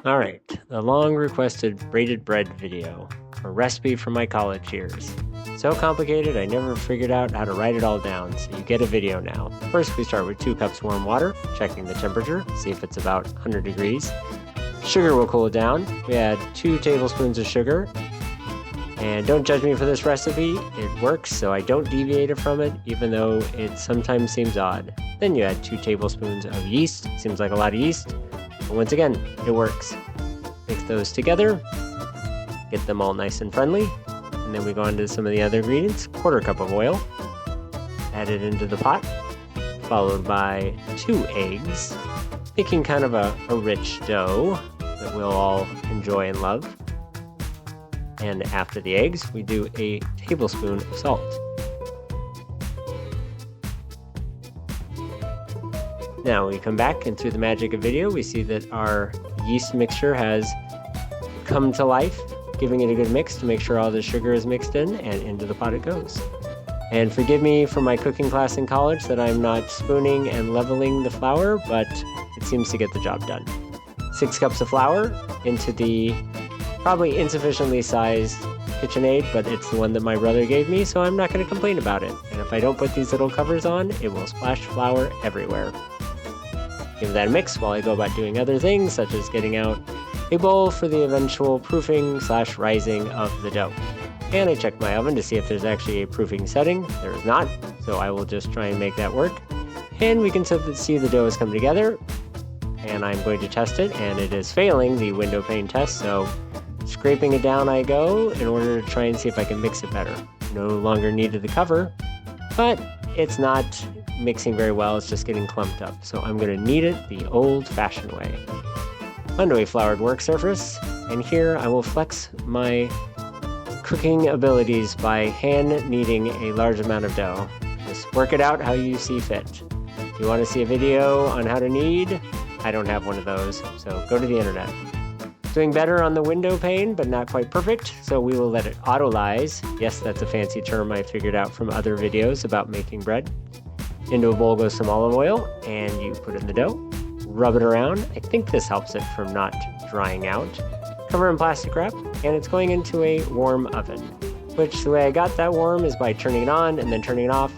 Alright, the long requested braided bread video, a recipe from my college years. So complicated I never figured out how to write it all down, so you get a video now. First we start with 2 cups warm water, checking the temperature, see if it's about 100 degrees. Sugar will cool it down. We add 2 tablespoons of sugar. And don't judge me for this recipe, it works, so I don't deviate from it, even though it sometimes seems odd. Then you add 2 tablespoons of yeast, seems like a lot of yeast, but once again, it works. Mix those together, get them all nice and friendly, and then we go on to some of the other ingredients. 1/4 cup of oil, add it into the pot, followed by 2 eggs, making kind of a rich dough that we'll all enjoy and love. And after the eggs, we do a tablespoon of salt. Now we come back, and through the magic of video, we see that our yeast mixture has come to life, giving it a good mix to make sure all the sugar is mixed in, and into the pot it goes. And forgive me for my cooking class in college that I'm not spooning and leveling the flour, but it seems to get the job done. 6 cups of flour into the probably insufficiently sized KitchenAid, but it's the one that my brother gave me, so I'm not going to complain about it. And if I don't put these little covers on, it will splash flour everywhere. Give that a mix while I go about doing other things, such as getting out a bowl for the eventual proofing/rising of the dough. And I check my oven to see if there's actually a proofing setting. There is not, so I will just try and make that work. And we can see the dough has come together, and I'm going to test it, and it is failing the window pane test, so scraping it down I go in order to try and see if I can mix it better. No longer needed the cover, but it's not mixing very well, it's just getting clumped up. So I'm going to knead it the old-fashioned way. Onto a floured work surface, and here I will flex my cooking abilities by hand kneading a large amount of dough. Just work it out how you see fit. If you want to see a video on how to knead, I don't have one of those, so go to the internet. Doing better on the window pane, but not quite perfect, so we will let it auto-lyse. Yes, that's a fancy term I figured out from other videos about making bread. Into a bowl goes some olive oil, and you put in the dough. Rub it around. I think this helps it from not drying out. Cover in plastic wrap, and it's going into a warm oven, which the way I got that warm is by turning it on and then turning it off.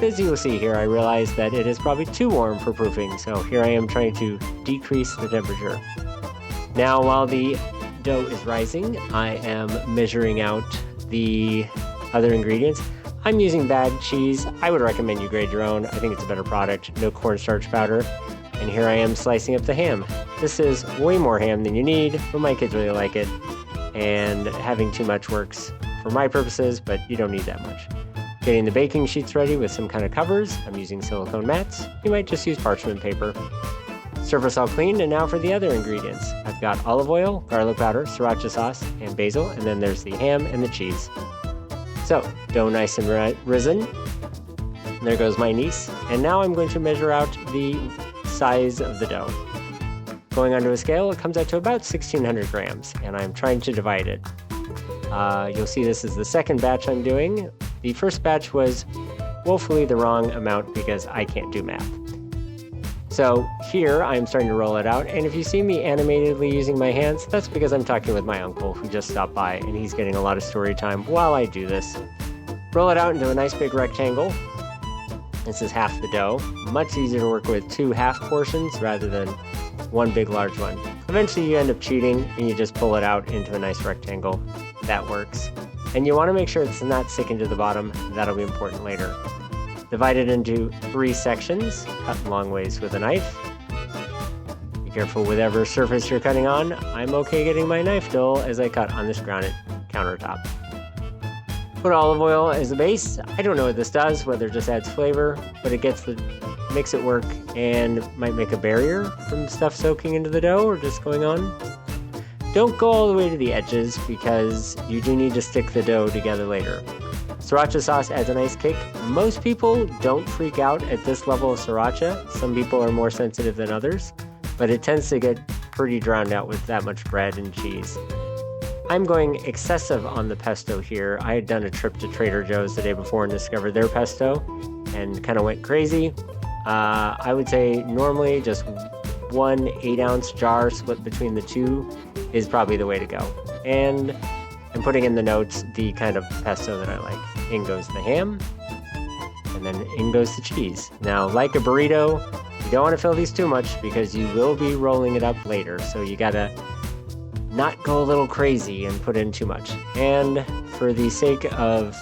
As you will see here, I realized that it is probably too warm for proofing, so here I am trying to decrease the temperature. Now, while the dough is rising, I am measuring out the other ingredients. I'm using bag cheese. I would recommend you grade your own. I think it's a better product. No cornstarch powder. And here I am slicing up the ham. This is way more ham than you need, but my kids really like it. And having too much works for my purposes, but you don't need that much. Getting the baking sheets ready with some kind of covers. I'm using silicone mats. You might just use parchment paper. Surface all cleaned, and now for the other ingredients. I've got olive oil, garlic powder, sriracha sauce, and basil, and then there's the ham and the cheese. So, dough nice and risen. There goes my niece. And now I'm going to measure out the size of the dough. Going onto a scale, it comes out to about 1,600 grams, and I'm trying to divide it. You'll see this is the second batch I'm doing. The first batch was woefully the wrong amount because I can't do math. So here I'm starting to roll it out, and if you see me animatedly using my hands, that's because I'm talking with my uncle who just stopped by, and he's getting a lot of story time while I do this. Roll it out into a nice big rectangle. This is half the dough. Much easier to work with 2 half portions rather than one big large one. Eventually you end up cheating and you just pull it out into a nice rectangle. That works. And you want to make sure it's not sticking to the bottom. That'll be important later. Divide it into 3 sections, cut long ways with a knife. Be careful with whatever surface you're cutting on. I'm okay getting my knife dull as I cut on this granite countertop. Put olive oil as the base. I don't know what this does, whether it just adds flavor, but it makes it work and might make a barrier from stuff soaking into the dough or just going on. Don't go all the way to the edges because you do need to stick the dough together later. Sriracha sauce adds a nice kick. Most people don't freak out at this level of sriracha. Some people are more sensitive than others, but it tends to get pretty drowned out with that much bread and cheese. I'm going excessive on the pesto here. I had done a trip to Trader Joe's the day before and discovered their pesto and kind of went crazy. I would say normally just 1 8-ounce jar split between the two is probably the way to go. And I'm putting in the notes the kind of pesto that I like. In goes the ham, and then in goes the cheese. Now, like a burrito, you don't want to fill these too much because you will be rolling it up later. So you gotta not go a little crazy and put in too much. And for the sake of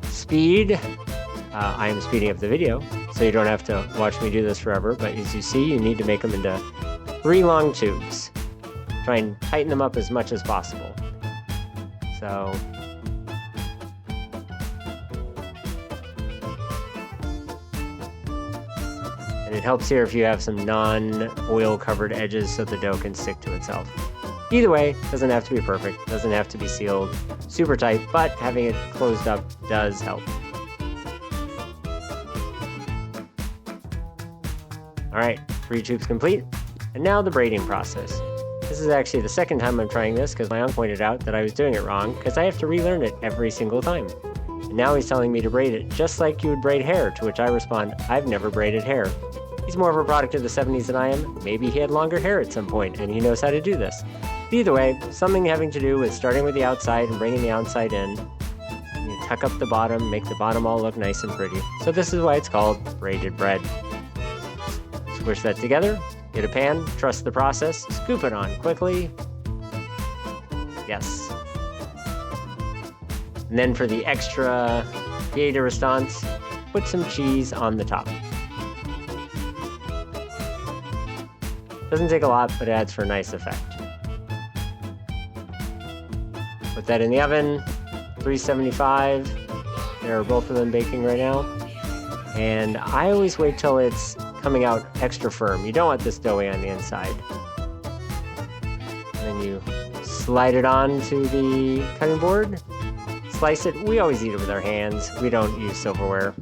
speed, I am speeding up the video, so you don't have to watch me do this forever. But as you see, you need to make them into 3 long tubes. Try and tighten them up as much as possible. So and it helps here if you have some non-oil covered edges so the dough can stick to itself. Either way, doesn't have to be perfect, doesn't have to be sealed super tight, but having it closed up does help. Alright, 3 tubes complete, and now the braiding process. This is actually the second time I'm trying this because my uncle pointed out that I was doing it wrong because I have to relearn it every single time. And now he's telling me to braid it just like you would braid hair, to which I respond, I've never braided hair. He's more of a product of the 70s than I am. Maybe he had longer hair at some point and he knows how to do this. Either way, something having to do with starting with the outside and bringing the outside in. You tuck up the bottom, make the bottom all look nice and pretty. So this is why it's called braided bread. Squish that together, get a pan, trust the process, scoop it on quickly. Yes. And then for the extra pied de resistance, put some cheese on the top. Doesn't take a lot, but it adds for a nice effect. Put that in the oven, 375. There are both of them baking right now. And I always wait till it's coming out extra firm. You don't want this doughy on the inside. And then you slide it onto the cutting board, slice it. We always eat it with our hands. We don't use silverware.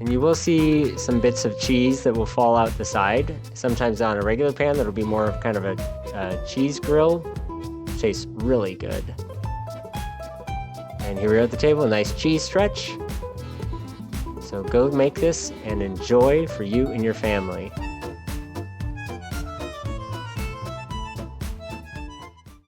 And you will see some bits of cheese that will fall out the side. Sometimes on a regular pan, that'll be more of kind of a cheese grill. Tastes really good. And here we are at the table, a nice cheese stretch. So go make this and enjoy for you and your family.